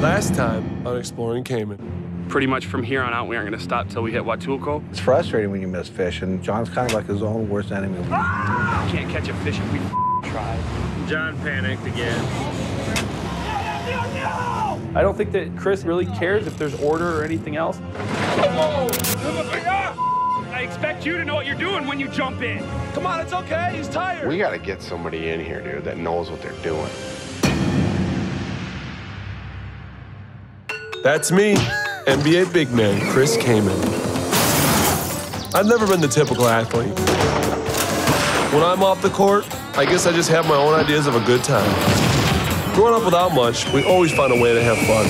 Last time on Exploring Kaman. Pretty much from here on out, we aren't going to stop till we hit Huatulco. It's frustrating when you miss fish, and John's kind of like his own worst enemy. Ah! Can't catch a fish if we try. John panicked again. I don't think that Chris really cares if there's order or anything else. I expect you to know what you're doing when you jump in. Come on, it's okay. He's tired. We got to get somebody in here, dude, that knows what they're doing. That's me, NBA big man, Chris Kaman. I've never been the typical athlete. When I'm off the court, I guess I just have my own ideas of a good time. Growing up without much, we always find a way to have fun.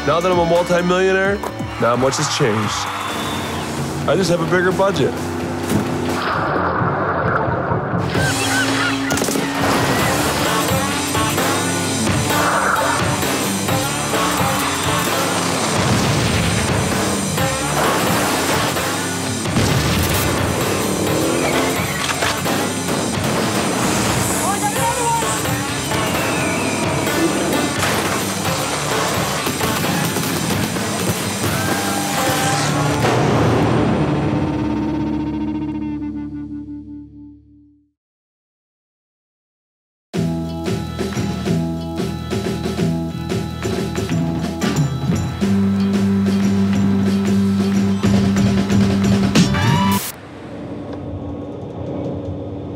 Now that I'm a multi-millionaire, not much has changed. I just have a bigger budget.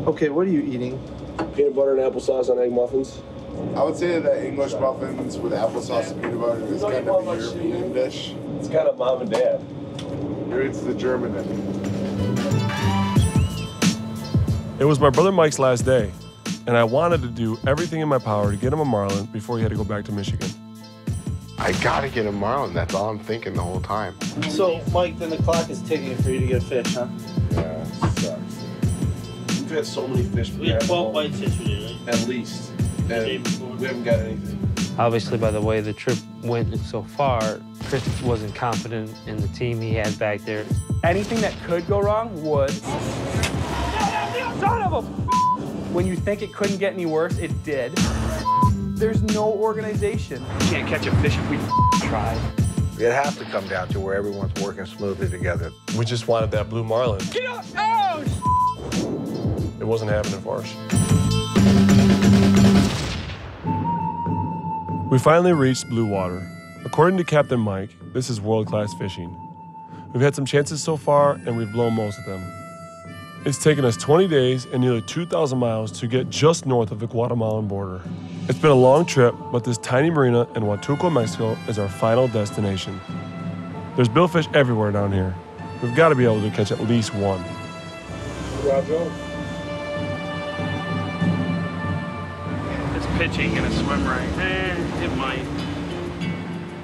Okay, what are you eating? Peanut butter and applesauce on egg muffins. I would say that English muffins with applesauce and peanut butter is kind of a European dish. It's kind of mom and dad. It's the German end. It was my brother Mike's last day, and I wanted to do everything in my power to get him a marlin before he had to go back to Michigan. I got to get a marlin. That's all I'm thinking the whole time. So, Mike, then the clock is ticking for you to get fish, huh? Yeah, it sucks. We've had so many fish. We had 12 whitefish today, right? At least. And we haven't got anything. Obviously, by the way the trip went so far, Chris wasn't confident in the team he had back there. Anything that could go wrong would. Son of a When you think it couldn't get any worse, it did. There's no organization. Can't catch a fish if we try. It'd have to come down to where everyone's working smoothly together. We just wanted that blue marlin. Get up! Oh! It wasn't happening for us. We finally reached blue water. According to Captain Mike, this is world-class fishing. We've had some chances so far, and we've blown most of them. It's taken us 20 days and nearly 2,000 miles to get just north of the Guatemalan border. It's been a long trip, but this tiny marina in Huatulco, Mexico is our final destination. There's billfish everywhere down here. We've got to be able to catch at least one. Roger. It's pitching in a swim right. It might.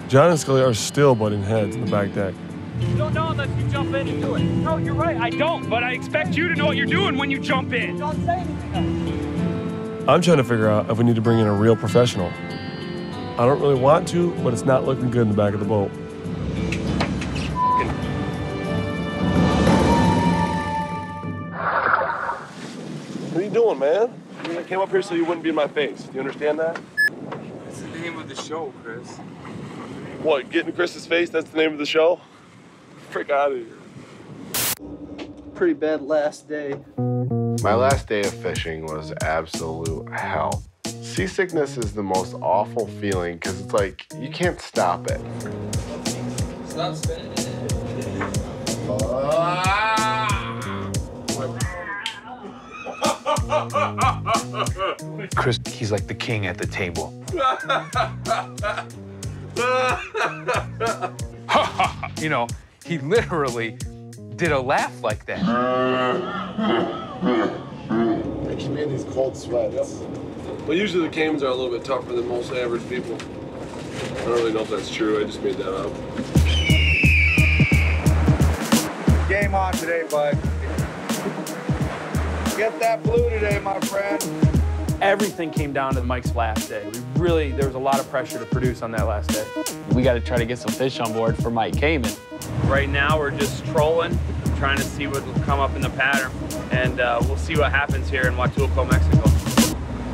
John and Scully are still butting heads in the back deck. You don't know unless you jump in and do it. No, you're right, I don't, but I expect you to know what you're doing when you jump in. Don't say anything. I'm trying to figure out if we need to bring in a real professional. I don't really want to, but it's not looking good in the back of the boat. What are you doing, man? I came up here so you wouldn't be in my face. Do you understand that? That's the name of the show, Chris. What, getting in Chris's face? That's the name of the show? Frick out of here. Pretty bad last day. My last day of fishing was absolute hell. Seasickness is the most awful feeling because it's like, you can't stop it. Stop spinning it. Chris, he's like the king at the table. You know, he literally did a laugh like that. Makes me in these cold sweats. Well, usually the Kamans are a little bit tougher than most average people. I don't really know if that's true. I just made that up. Game on today, bud. Get that blue today, my friend. Everything came down to Mike's last day. There was a lot of pressure to produce on that last day. We got to try to get some fish on board for Mike Kaman. Right now, we're just trolling, trying to see what will come up in the pattern, and we'll see what happens here in Huatulco, Mexico.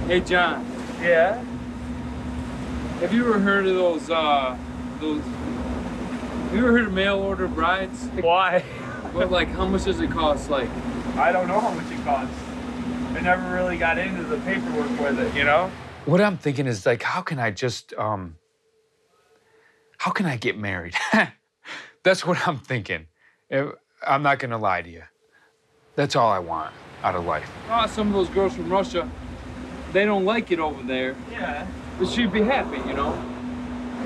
Hey, John. Yeah? Have you ever heard of those, have you ever heard of mail order brides? Why? But like, how much does it cost? Like, I don't know how much it costs. I never really got into the paperwork with it, you know? What I'm thinking is like, how can I just, how can I get married? That's what I'm thinking. I'm not gonna lie to you. That's all I want out of life. some of those girls from Russia, they don't like it over there. Yeah. But she'd be happy, you know?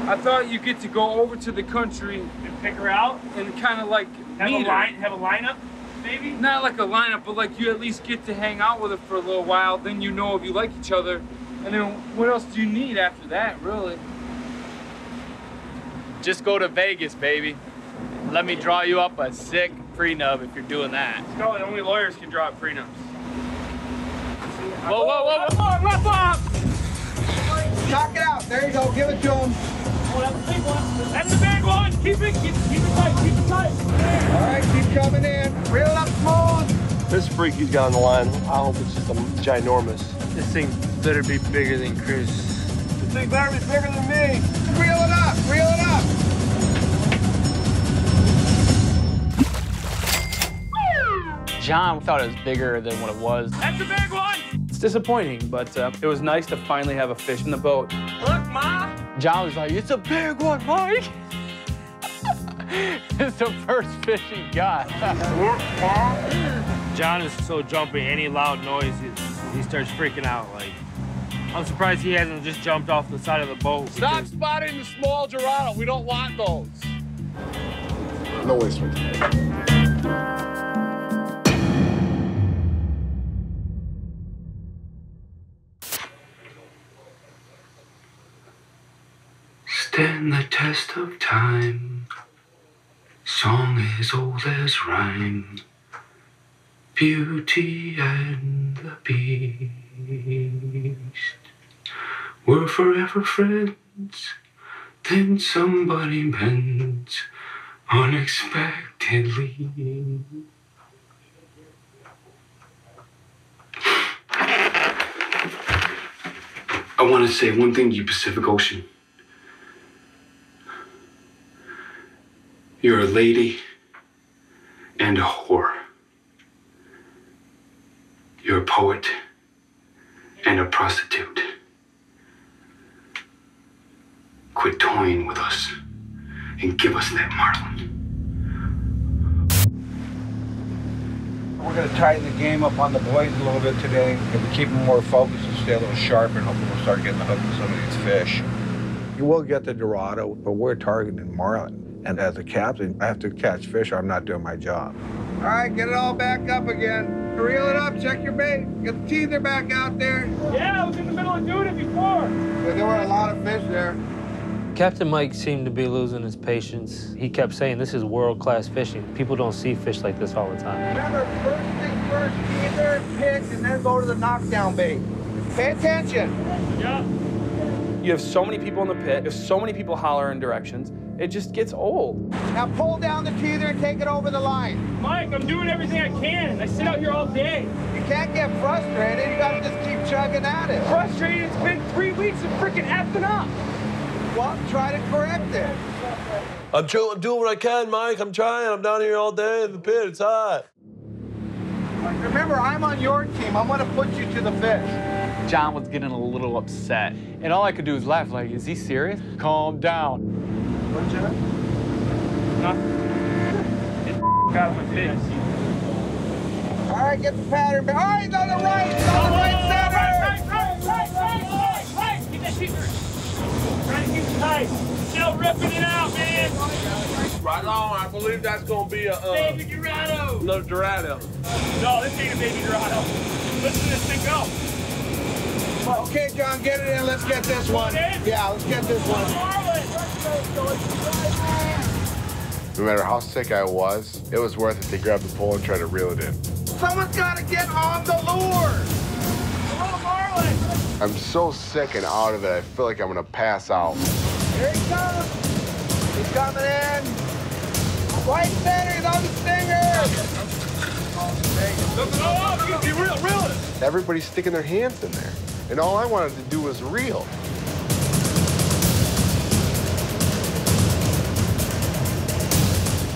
I thought you get to go over to the country And pick her out? and kind of like meet her. Have a lineup, maybe? Not like a lineup, but like you at least get to hang out with her for a little while. Then you know if you like each other. And then what else do you need after that, really? Just go to Vegas, baby. Let me draw you up a sick prenup if you're doing that. No, only lawyers can draw up prenups. Whoa, whoa, whoa, whoa, left arm! Knock it out. There you go. Give it to him. Oh, that's the big one. That's the big one. Keep it tight, keep it tight. All right, keep coming in. Reel it up smooth. This freak he's got on the line, I hope it's just ginormous. This thing better be bigger than Chris. This thing better be bigger than me. Reel it up. Reel it up. John thought it was bigger than what it was. That's the big one. It's disappointing, but it was nice to finally have a fish in the boat. Look, Ma. John was like, it's a big one, Mike. It's the first fish he got. John is so jumpy, any loud noise, he starts freaking out. Like, I'm surprised he hasn't just jumped off the side of the boat. Stop spotting the small Dorado. We don't want those. No waste for Stand the test of time. Song as old as rhyme. Beauty and the Beast were forever friends. Then somebody bends unexpectedly. I want to say one thing to you, Pacific Ocean. You're a lady and a whore. You're a poet and a prostitute. Quit toying with us and give us that marlin. We're going to tighten the game up on the boys a little bit today. If we keep them more focused and stay a little sharper, and hopefully we'll start getting the hook with some of these fish. You will get the Dorado, but we're targeting marlin. And as a captain, I have to catch fish or I'm not doing my job. All right, get it all back up again. Reel it up, check your bait. Get the teether back out there. Yeah, I was in the middle of doing it before. Yeah, there were a lot of fish there. Captain Mike seemed to be losing his patience. He kept saying, this is world-class fishing. People don't see fish like this all the time. Remember, first thing first, teether, pitch, and then go to the knockdown bait. Pay attention. Yeah. You have so many people in the pit, there's so many people hollering directions, it just gets old. Now pull down the teether and take it over the line. Mike, I'm doing everything I can. I sit out here all day. You can't get frustrated. You gotta just keep chugging at it. Frustrated, it's been 3 weeks of freaking effing up. Well, try to correct it. I'm doing what I can, Mike. I'm trying. I'm down here all day in the pit. It's hot. Remember, I'm on your team. I'm gonna put you to the fish. John was getting a little upset, and all I could do was laugh like, is he serious? Calm down. What, John? Nothing. It got my fish. All right, get the pattern back. All right, he's on the right. He's on the right center. Right. Get that teether. Trying to keep it tight. Still ripping it out, man. Right on. I believe that's going to be a... Baby Dorado. Another Dorado. No, this ain't a baby Dorado. Listen to this thing go. Okay, John, get it in. Let's get this one. Yeah, let's get this one. No matter how sick I was, it was worth it to grab the pole and try to reel it in. Someone's got to get on the lure. Hello, Marlin. I'm so sick and out of it, I feel like I'm gonna pass out. Here he comes. He's coming in. Right center, he's on the stinger. Be real it. Everybody's sticking their hands in there, and all I wanted to do was reel.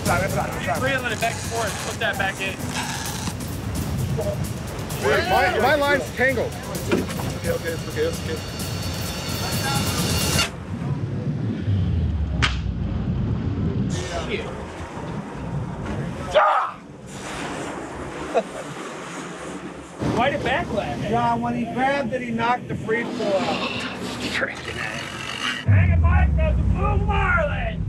Reeling it back and forth. Put that back in. Wait, my line's tangled. Okay, it's okay. Why'd it backlash? John, when he grabbed it, he knocked the free throw out. Hang it back, that's a blue marlin!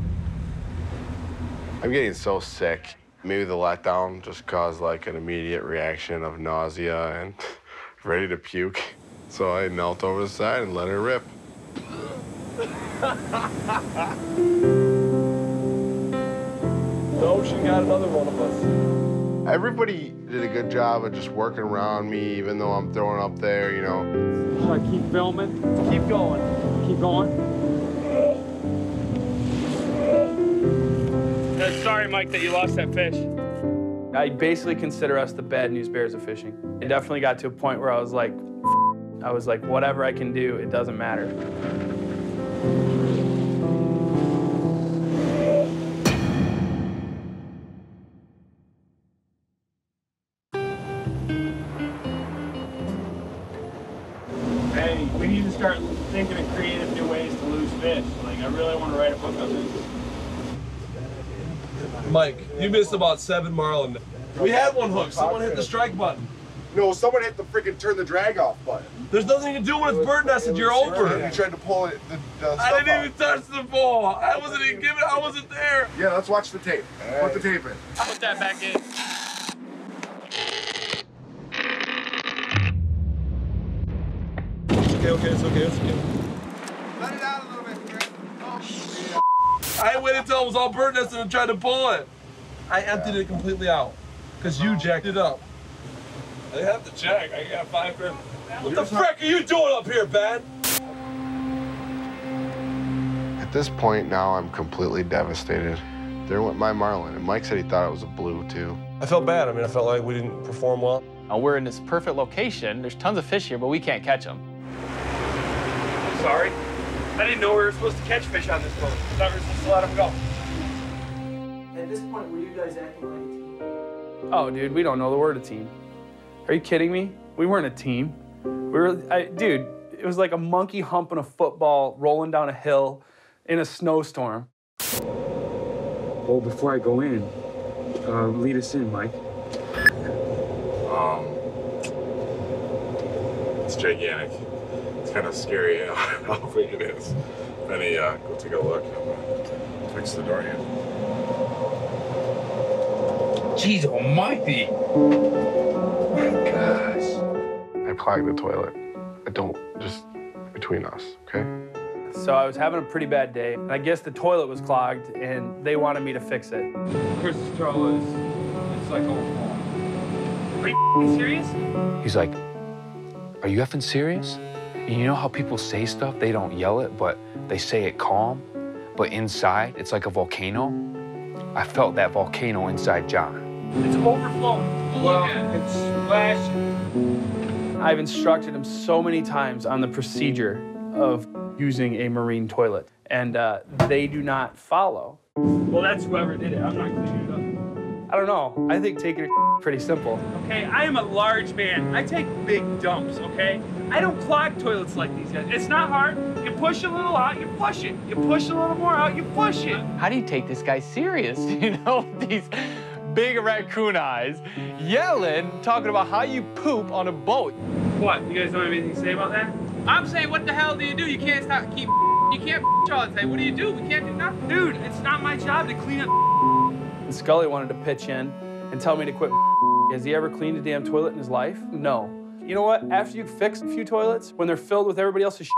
I'm getting so sick. Maybe the letdown just caused like an immediate reaction of nausea and ready to puke. So I knelt over the side and let her rip. No, she got another one of us. Everybody did a good job of just working around me, even though I'm throwing up there, you know. Should I keep filming? Keep going. Keep going. Sorry, Mike, that you lost that fish. I basically consider us the bad news bears of fishing. It definitely got to a point where I was like, whatever I can do, it doesn't matter. Hey, we need to start thinking of creative new ways to lose fish. Like, I really want to write a book on this. Mike, you missed about 7 marlin. We had one hook. Someone hit the strike button. No, someone hit the freaking turn the drag off button. There's nothing you can do when it's bird nested. You're over. You tried to pull it. I didn't even touch the ball. I wasn't even giving. I wasn't there. Yeah, let's watch the tape. Put the tape in. Put that back in. Okay, it's okay. Let it out a little bit, Chris. Oh, I waited until it was all bird nested and tried to pull it. I emptied it completely out because you jacked it up. I didn't have to jack. I got 5 fish. What the frick are you doing up here, Ben? At this point now, I'm completely devastated. There went my marlin, and Mike said he thought it was a blue too. I felt bad. I mean, I felt like we didn't perform well. We're in this perfect location. There's tons of fish here, but we can't catch them. I'm sorry. I didn't know we were supposed to catch fish on this boat. I thought we were supposed to let them go. At this point, were you guys acting like a team? Oh, dude, we don't know the word of team. Are you kidding me? We weren't a team. Dude, it was like a monkey humping a football, rolling down a hill in a snowstorm. Oh, before I go in, lead us in, Mike. It's gigantic. It's kind of scary how big it is. Benny, go take a look. I'm gonna fix the door here. Jeez almighty. Oh my gosh. I clogged the toilet. I don't, just between us, okay? So I was having a pretty bad day, and I guess the toilet was clogged, and they wanted me to fix it. Chris's toilet it's like overflowing. Are you serious? He's like, are you effing serious? And you know how people say stuff, they don't yell it, but they say it calm, but inside, it's like a volcano? I felt that volcano inside John. It's overflowing. Well, it's splashing. I've instructed him so many times on the procedure of using a marine toilet, and they do not follow. Well, that's whoever did it. I'm not cleaning it up. I don't know. I think taking a pretty simple. Okay, I am a large man. I take big dumps, okay? I don't clog toilets like these guys. It's not hard. You push a little out, you flush it. You push a little more out, you flush it. How do you take this guy serious? You know, these big raccoon eyes, yelling, talking about how you poop on a boat. What, you guys don't have anything to say about that? I'm saying, what the hell do? You can't stop, you can't all the time. What do? We can't do nothing. Dude, it's not my job to clean up. And Scully wanted to pitch in and tell me to quit. Has he ever cleaned a damn toilet in his life? No. You know what? After you fix a few toilets, when they're filled with everybody else's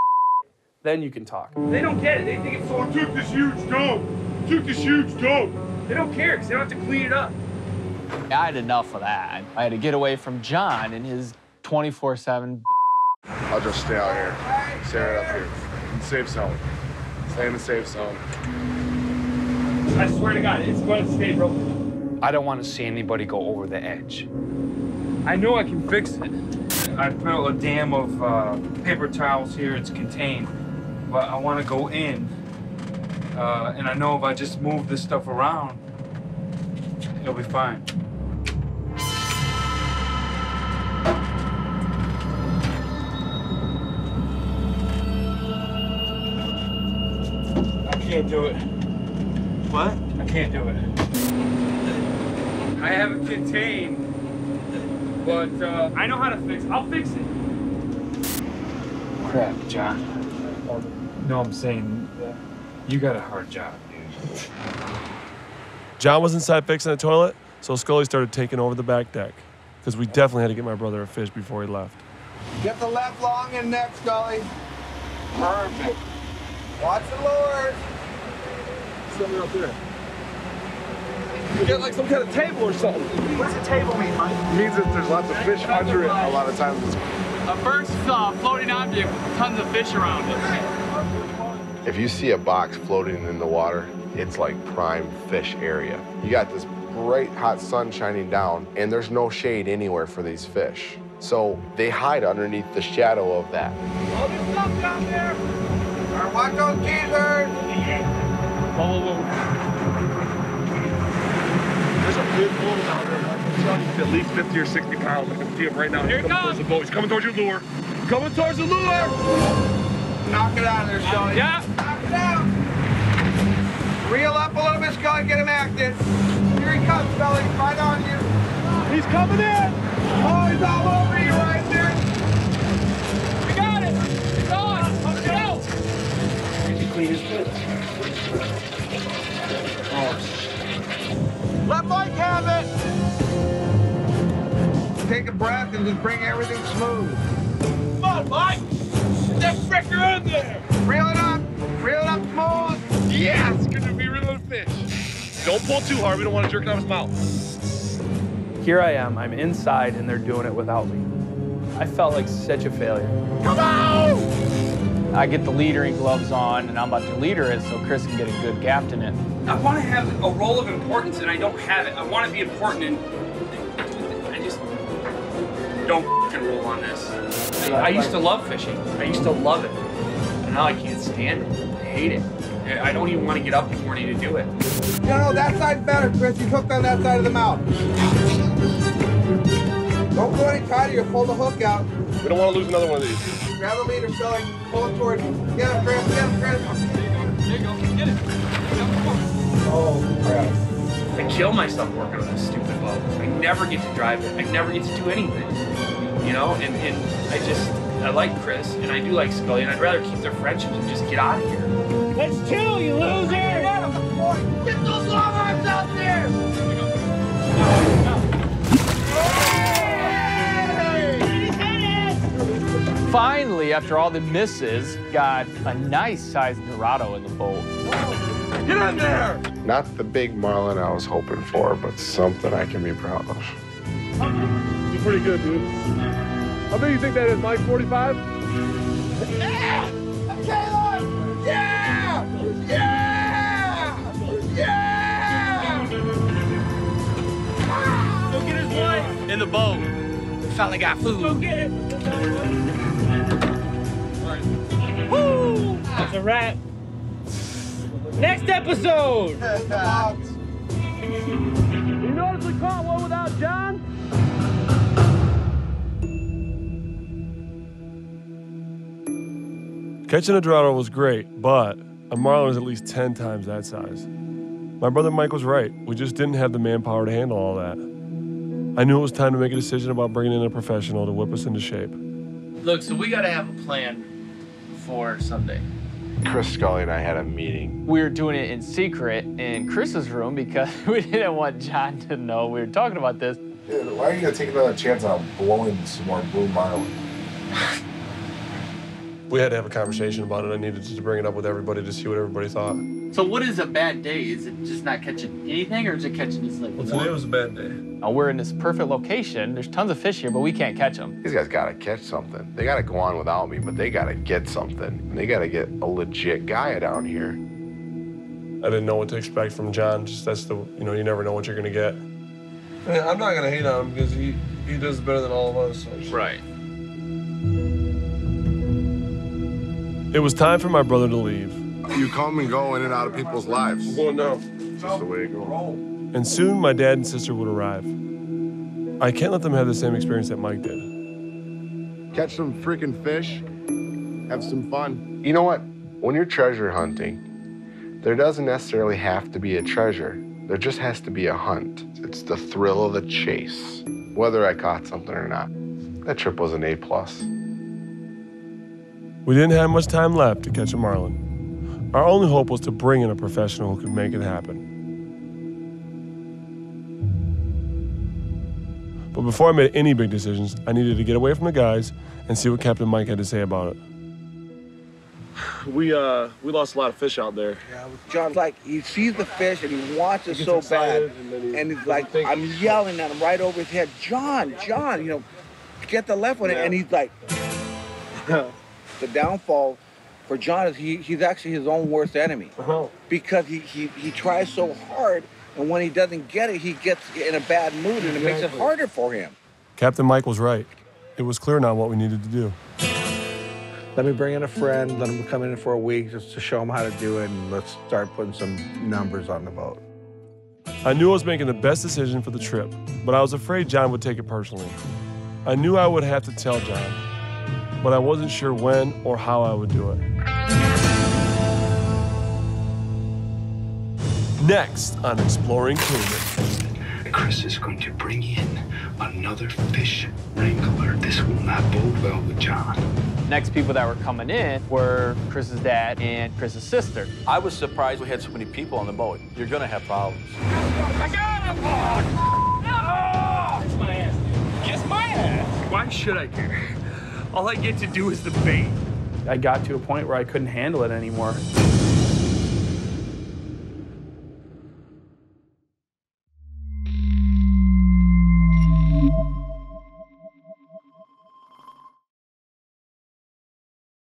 then you can talk. They don't get it. They think it's so, I took this huge dump. Took this huge dump. They don't care because they don't have to clean it up. I had enough of that. I had to get away from John and his 24/7. I'll just stay out here. Stay right up here. In the safe zone. Stay in the safe zone. I swear to God, it's going to stay broken. I don't want to see anybody go over the edge. I know I can fix it. I built a dam of paper towels here. It's contained, but I want to go in. And I know if I just move this stuff around, You'll be fine. I can't do it. What? I can't do it. I have it contained, but I know how to fix it. I'll fix it. Crap, John. No, I'm saying you got a hard job, dude. John was inside fixing the toilet, so Scully started taking over the back deck, because we definitely had to get my brother a fish before he left. Get the left long and neck, Scully. Perfect. Watch the lures. Something up there. You got like some kind of table or something. What does a table mean, Mike? It means that there's lots of fish under it. A lot of times it's A first floating object with tons of fish around it. If you see a box floating in the water, it's like prime fish area. You got this bright hot sun shining down, and there's no shade anywhere for these fish. So they hide underneath the shadow of that. All this stuff down there. All right, watch those geezers. Whoa. There's a big bull down there. He's at least 50 or 60 pounds. I can see him right now. Here he coming towards the comes. boat. He's coming towards your lure. Coming towards the lure. Knock it out of there, Scully. Yeah. Knock it out. Reel up a little bit, Scully. Get him active. Here he comes, Scully. Right on you. He's coming in. Oh, he's all over you right there. We got it. It's on. Let's go. Clean as good. Let Mike have it. Take a breath and just bring everything smooth. Come on, Mike. Get that fricker in there. Reel it up. Reel it up smooth. Yeah, it's good to be reeling a fish. Don't pull too hard. We don't want to jerk it out of his mouth. Here I am. I'm inside, and they're doing it without me. I felt like such a failure. Come on! I get the leadering gloves on, and I'm about to leader it so Chris can get a good gaff in it. I want to have a role of importance, and I don't have it. I want to be important, and I just don't f***ing roll on this. I used to love fishing. I used to love it. And now I can't stand it. I hate it. I don't even want to get up in the morning to do it. No, that side's better, Chris. He's hooked on that side of the mouth. Don't go any tighter. You'll pull the hook out. We don't want to lose another one of these. Grab the leader, Scully. Pull it towards you. Get him, Chris. Get him, Chris. There you go. Get it. Oh, crap. I kill myself working on this stupid boat. I never get to drive it. I never get to do anything. You know, and I like Chris, and I do like Scully, and I'd rather keep their friendship and just get out of here. Let's chill, you loser. Get those long arms out there! Finally, after all the misses, got a nice sized Dorado in the boat. Get in there! Not the big marlin I was hoping for, but something I can be proud of. You're pretty good, dude. How big do you think that is, Mike? 45? Yeah! Caleb! Yeah! Yeah! Yeah! Go get his wife. In the boat. Finally got food. Go get it. Woo! That's a wrap. Next episode. You notice we caught one without John? Catching a Dorado was great, but a marlin is at least 10 times that size. My brother Mike was right. We just didn't have the manpower to handle all that. I knew it was time to make a decision about bringing in a professional to whip us into shape. Look, so we got to have a plan for Sunday. Chris Scully and I had a meeting. We were doing it in secret in Chris's room because we didn't want John to know we were talking about this. Dude, why are you gonna take another chance on blowing some more blue marlin? We had to have a conversation about it. I needed to bring it up with everybody to see what everybody thought. So what is a bad day? Is it just not catching anything, or is it catching just like Well, today was a bad day. Now we're in this perfect location. There's tons of fish here, but we can't catch them. These guys gotta catch something. They gotta go on without me, but they gotta get something. They gotta get a legit guy down here. I didn't know what to expect from John. Just that's the, you never know what you're gonna get. I'm not gonna hate on him because he does better than all of us. So. Right. It was time for my brother to leave. You come and go in and out of people's lives. Going down. Just the way it goes. and soon my dad and sister would arrive. I can't let them have the same experience that Mike did. Catch some freaking fish, have some fun. You know what? When you're treasure hunting, there doesn't necessarily have to be a treasure. There just has to be a hunt. It's the thrill of the chase, whether I caught something or not. That trip was an A+. We didn't have much time left to catch a marlin. Our only hope was to bring in a professional who could make it happen. But before I made any big decisions, I needed to get away from the guys and see what Captain Mike had to say about it. We lost a lot of fish out there. Yeah, John's like, he sees the fish and he wants it so bad. And he's like, I'm yelling at him right over his head, John, you know, get the left one. And he's like, the downfall for John is he's actually his own worst enemy. Because he tries so hard, and when he doesn't get it, he gets in a bad mood, and it makes it harder for him. Captain Mike was right. It was clear now what we needed to do. Let me bring in a friend, let him come in for a week just to show him how to do it, and let's start putting some numbers on the boat. I knew I was making the best decision for the trip, but I was afraid John would take it personally. I knew I would have to tell John, but I wasn't sure when or how I would do it. Next on Exploring Kaman. Chris is going to bring in another fish wrangler. This will not bode well with John. Next people that were coming in were Chris's dad and Chris's sister. I was surprised we had so many people on the boat. You're gonna have problems. I got him! Oh! Kiss my ass, dude. Kiss my ass? Why should I care? All I get to do is the bait. I got to a point where I couldn't handle it anymore.